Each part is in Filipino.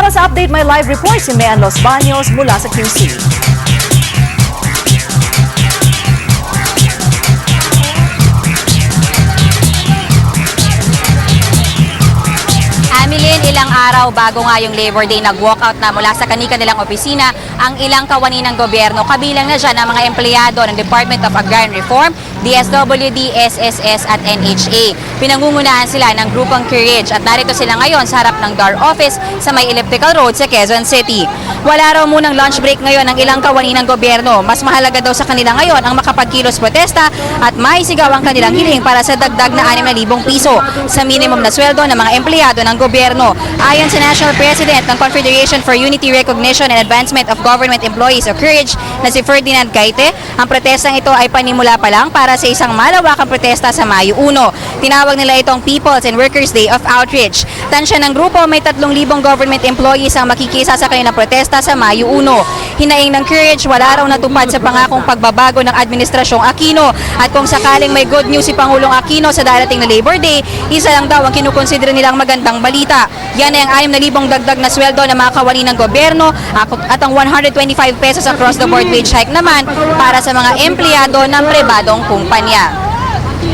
Para sa update, may live report si Mean Los Baños mula sa QC. Amilin, ilang araw bago nga yung Labor Day, nag-walkout na mula sa kanilang opisina ang ilang kawani ng gobyerno. Kabilang na dyan ang mga empleyado ng Department of Agrarian Reform, DSWD, SSS at NHA. Pinangungunahan sila ng grupong Courage at narito sila ngayon sa harap ng DAR office sa may Elliptical Road sa Quezon City. Wala raw munang lunch break ngayon ng ilang kawani ng gobyerno. Mas mahalaga daw sa kanila ngayon ang makapagkilos protesta at maisigaw ang kanilang hiling para sa dagdag na 6,000 piso sa minimum na sweldo ng mga empleyado ng gobyerno. Ayon sa National President ng Confederation for Unity, Recognition and Advancement of Government Employees o Courage na si Ferdinand Gaite, ang protestang ito ay panimula pa lang para sa isang malawakang protesta sa Mayo 1. Tinawag nila itong People's and Workers' Day of Outreach. Tansya ng grupo, may 3,000 government employees ang makikisa sa kanilang protesta sa Mayo 1. Hinaing ng Courage, wala raw natupad sa pangakong pagbabago ng Administrasyong Aquino at kung sakaling may good news si Pangulong Aquino sa darating na Labor Day, isa lang daw ang kinukonsidera nilang magandang balita. Yan ay ang 6,000 dagdag na sweldo ng mga kawani ng gobyerno at ang 125 pesos across the board wage hike naman para sa mga empleyado ng pribadong kumpanya.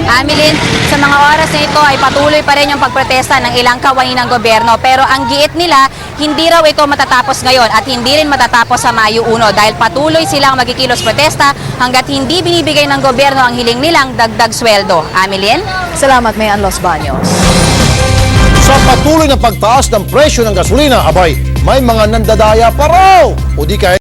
Amilin, sa mga oras na ito ay patuloy pa rin yung pagprotesta ng ilang kawani ng gobyerno, pero ang giit nila, hindi raw ito matatapos ngayon at hindi rin matatapos sa Mayo 1 dahil patuloy silang magkikilos protesta hanggat hindi binibigay ng gobyerno ang hiling nilang dagdag sweldo. Amilin? Salamat, Mean Los Baños. Sa patuloy na pagtaas ng presyo ng gasolina, abay, may mga nandadaya pa raw. O di kahit